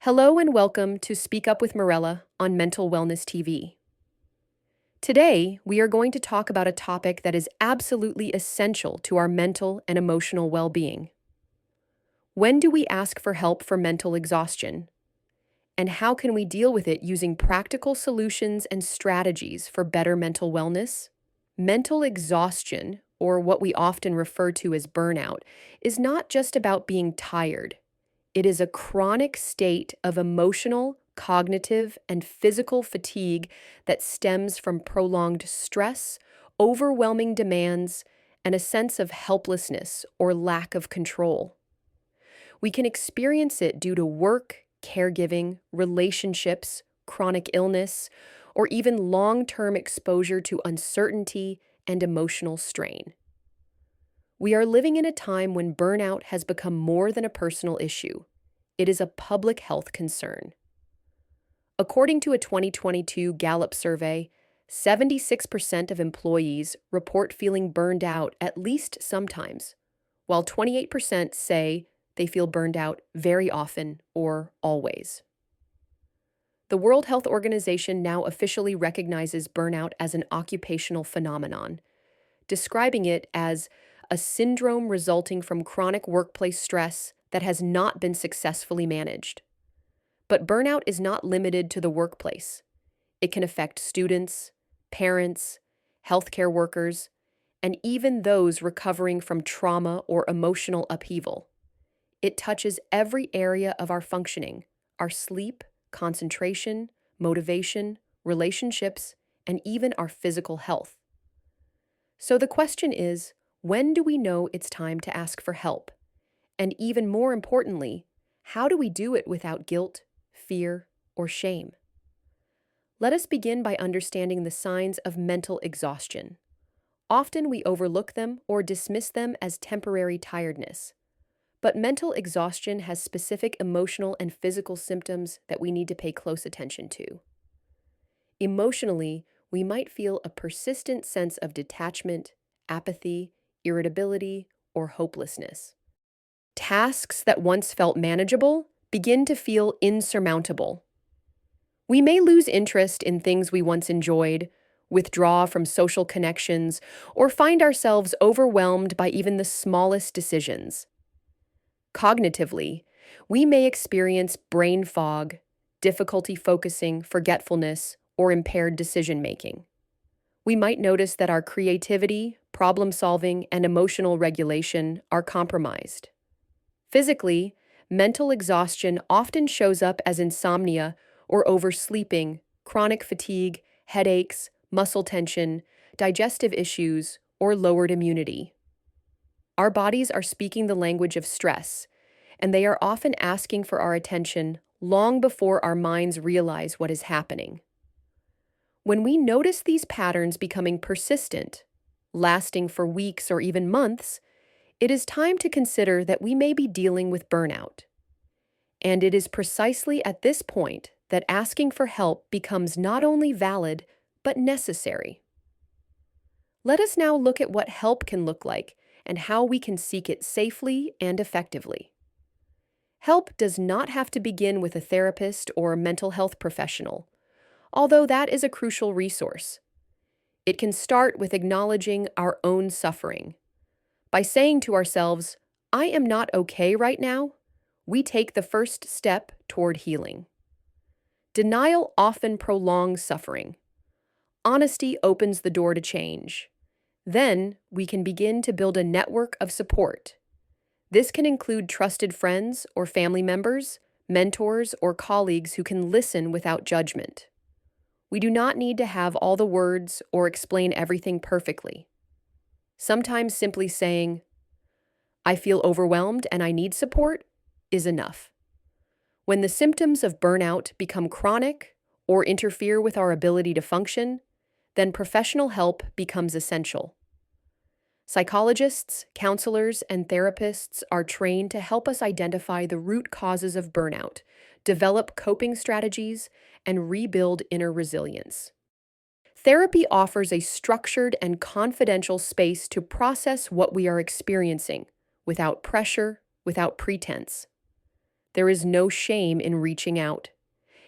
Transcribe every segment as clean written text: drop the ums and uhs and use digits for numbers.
Hello and welcome to Speak Up with Morella on Mental Wellness TV. Today, we are going to talk about a topic that is absolutely essential to our mental and emotional well-being. When do we ask for help for mental exhaustion? And how can we deal with it using practical solutions and strategies for better mental wellness? Mental exhaustion, or what we often refer to as burnout, is not just about being tired. It is a chronic state of emotional, cognitive, and physical fatigue that stems from prolonged stress, overwhelming demands, and a sense of helplessness or lack of control. We can experience it due to work, caregiving, relationships, chronic illness, or even long-term exposure to uncertainty and emotional strain. We are living in a time when burnout has become more than a personal issue. It is a public health concern. According to a 2022 Gallup survey, 76% of employees report feeling burned out at least sometimes, while 28% say they feel burned out very often or always. The World Health Organization now officially recognizes burnout as an occupational phenomenon, describing it as a syndrome resulting from chronic workplace stress that has not been successfully managed. But burnout is not limited to the workplace. It can affect students, parents, healthcare workers, and even those recovering from trauma or emotional upheaval. It touches every area of our functioning: our sleep, concentration, motivation, relationships, and even our physical health. So the question is, when do we know it's time to ask for help? And even more importantly, how do we do it without guilt, fear, or shame? Let us begin by understanding the signs of mental exhaustion. Often we overlook them or dismiss them as temporary tiredness. But mental exhaustion has specific emotional and physical symptoms that we need to pay close attention to. Emotionally, we might feel a persistent sense of detachment, apathy, irritability, or hopelessness. Tasks that once felt manageable begin to feel insurmountable. We may lose interest in things we once enjoyed, withdraw from social connections, or find ourselves overwhelmed by even the smallest decisions. Cognitively, we may experience brain fog, difficulty focusing, forgetfulness, or impaired decision-making. We might notice that our creativity, problem-solving, and emotional regulation are compromised. Physically, mental exhaustion often shows up as insomnia or oversleeping, chronic fatigue, headaches, muscle tension, digestive issues, or lowered immunity. Our bodies are speaking the language of stress, and they are often asking for our attention long before our minds realize what is happening. When we notice these patterns becoming persistent, lasting for weeks or even months, it is time to consider that we may be dealing with burnout. And it is precisely at this point that asking for help becomes not only valid, but necessary. Let us now look at what help can look like and how we can seek it safely and effectively. Help does not have to begin with a therapist or a mental health professional, although that is a crucial resource. It can start with acknowledging our own suffering. By saying to ourselves, "I am not okay right now," we take the first step toward healing. Denial often prolongs suffering. Honesty opens the door to change. Then we can begin to build a network of support. This can include trusted friends or family members, mentors, or colleagues who can listen without judgment. We do not need to have all the words or explain everything perfectly. Sometimes simply saying, "I feel overwhelmed and I need support," is enough. When the symptoms of burnout become chronic or interfere with our ability to function, then professional help becomes essential. Psychologists, counselors, and therapists are trained to help us identify the root causes of burnout, develop coping strategies, and rebuild inner resilience. Therapy offers a structured and confidential space to process what we are experiencing, without pressure, without pretense. There is no shame in reaching out.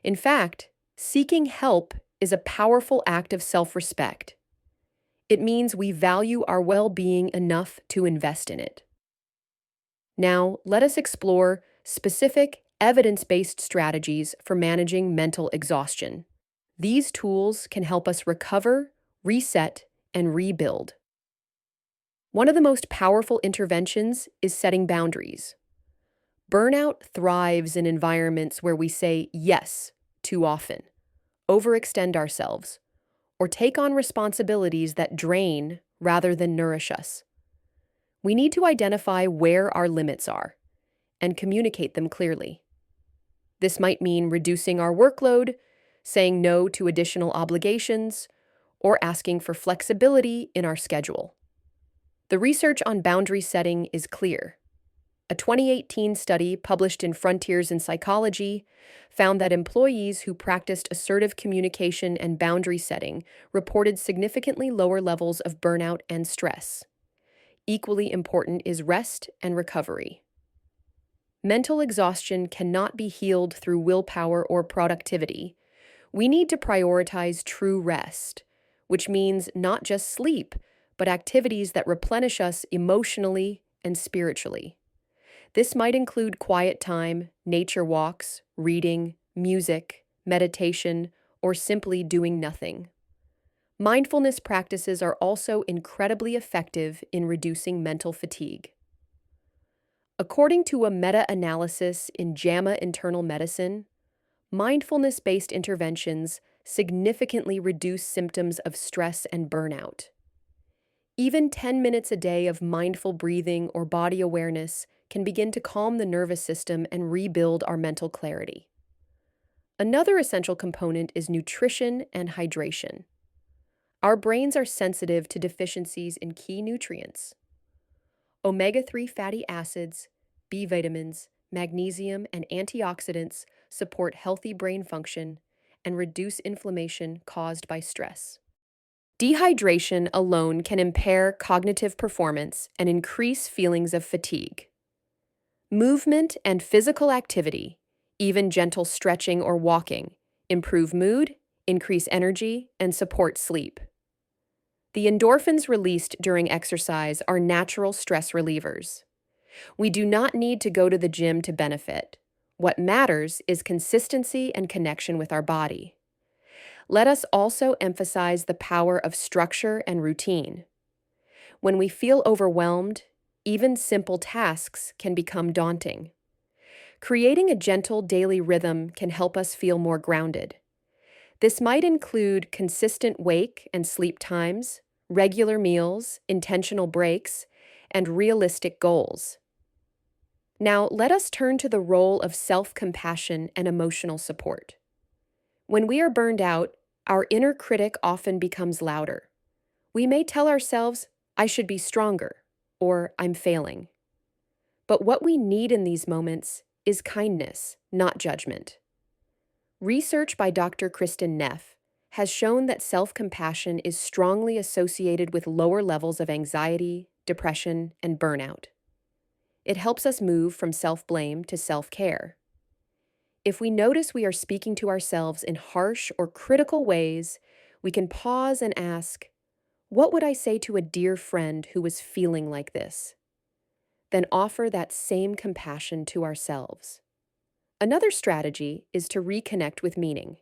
In fact, seeking help is a powerful act of self-respect. It means we value our well-being enough to invest in it. Now, let us explore specific, evidence-based strategies for managing mental exhaustion. These tools can help us recover, reset, and rebuild. One of the most powerful interventions is setting boundaries. Burnout thrives in environments where we say yes too often, overextend ourselves, or take on responsibilities that drain rather than nourish us. We need to identify where our limits are and communicate them clearly. This might mean reducing our workload, saying no to additional obligations, or asking for flexibility in our schedule. The research on boundary setting is clear. A 2018 study published in Frontiers in Psychology found that employees who practiced assertive communication and boundary setting reported significantly lower levels of burnout and stress. Equally important is rest and recovery. Mental exhaustion cannot be healed through willpower or productivity. We need to prioritize true rest, which means not just sleep, but activities that replenish us emotionally and spiritually. This might include quiet time, nature walks, reading, music, meditation, or simply doing nothing. Mindfulness practices are also incredibly effective in reducing mental fatigue. According to a meta-analysis in JAMA Internal Medicine, mindfulness-based interventions significantly reduce symptoms of stress and burnout. Even 10 minutes a day of mindful breathing or body awareness can begin to calm the nervous system and rebuild our mental clarity. Another essential component is nutrition and hydration. Our brains are sensitive to deficiencies in key nutrients. Omega-3 fatty acids, B vitamins, magnesium, and antioxidants support healthy brain function and reduce inflammation caused by stress. Dehydration alone can impair cognitive performance and increase feelings of fatigue. Movement and physical activity, even gentle stretching or walking, improve mood, increase energy, and support sleep. The endorphins released during exercise are natural stress relievers. We do not need to go to the gym to benefit. What matters is consistency and connection with our body. Let us also emphasize the power of structure and routine. When we feel overwhelmed, even simple tasks can become daunting. Creating a gentle daily rhythm can help us feel more grounded. This might include consistent wake and sleep times, regular meals, intentional breaks, and realistic goals. Now, let us turn to the role of self-compassion and emotional support. When we are burned out, our inner critic often becomes louder. We may tell ourselves, "I should be stronger," or "I'm failing." But what we need in these moments is kindness, not judgment. Research by Dr. Kristen Neff has shown that self-compassion is strongly associated with lower levels of anxiety, depression, and burnout. It helps us move from self-blame to self-care. If we notice we are speaking to ourselves in harsh or critical ways, we can pause and ask, "What would I say to a dear friend who was feeling like this?" Then offer that same compassion to ourselves. Another strategy is to reconnect with meaning.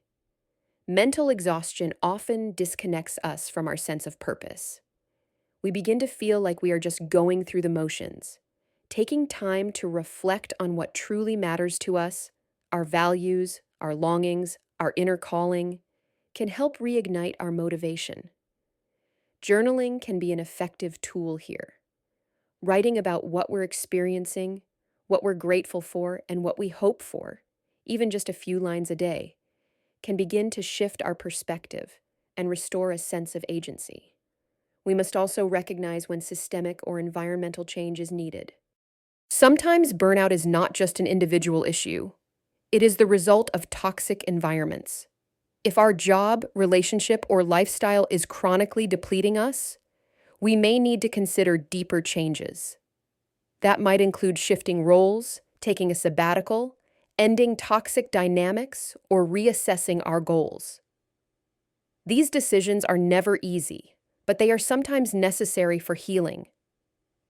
Mental exhaustion often disconnects us from our sense of purpose. We begin to feel like we are just going through the motions. Taking time to reflect on what truly matters to us, our values, our longings, our inner calling, can help reignite our motivation. Journaling can be an effective tool here. Writing about what we're experiencing, what we're grateful for, and what we hope for, even just a few lines a day, can begin to shift our perspective and restore a sense of agency. We must also recognize when systemic or environmental change is needed. Sometimes burnout is not just an individual issue. It is the result of toxic environments. If our job, relationship, or lifestyle is chronically depleting us, we may need to consider deeper changes. That might include shifting roles, taking a sabbatical, ending toxic dynamics, or reassessing our goals. These decisions are never easy, but they are sometimes necessary for healing.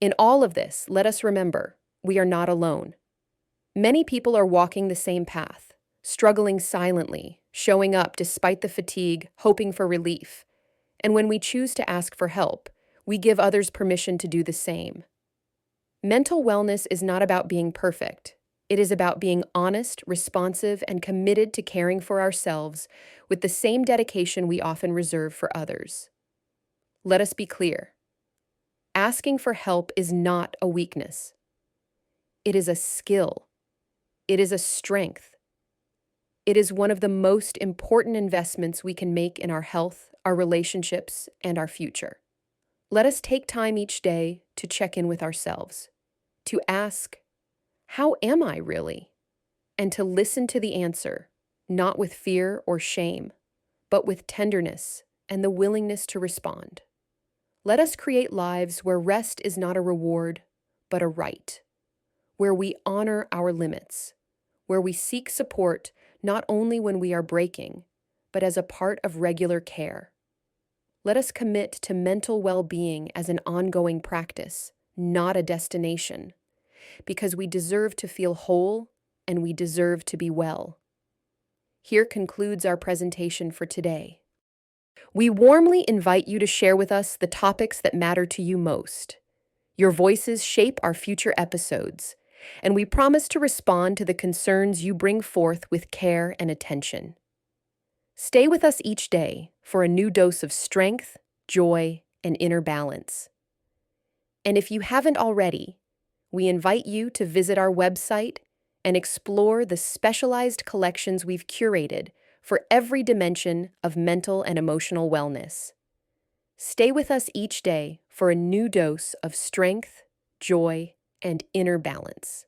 In all of this, let us remember, we are not alone. Many people are walking the same path, struggling silently, showing up despite the fatigue, hoping for relief. And when we choose to ask for help, we give others permission to do the same. Mental wellness is not about being perfect. It is about being honest, responsive, and committed to caring for ourselves with the same dedication we often reserve for others. Let us be clear. Asking for help is not a weakness. It is a skill. It is a strength. It is one of the most important investments we can make in our health, our relationships, and our future. Let us take time each day to check in with ourselves, to ask, how am I really? And to listen to the answer, not with fear or shame, but with tenderness and the willingness to respond. Let us create lives where rest is not a reward, but a right, where we honor our limits, where we seek support not only when we are breaking, but as a part of regular care. Let us commit to mental well-being as an ongoing practice, not a destination, because we deserve to feel whole and we deserve to be well. Here concludes our presentation for today. We warmly invite you to share with us the topics that matter to you most. Your voices shape our future episodes, and we promise to respond to the concerns you bring forth with care and attention. Stay with us each day for a new dose of strength, joy, and inner balance. And if you haven't already, we invite you to visit our website and explore the specialized collections we've curated for every dimension of mental and emotional wellness. Stay with us each day for a new dose of strength, joy, and inner balance.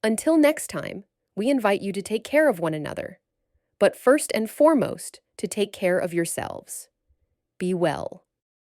Until next time, we invite you to take care of one another, but first and foremost, to take care of yourselves. Be well.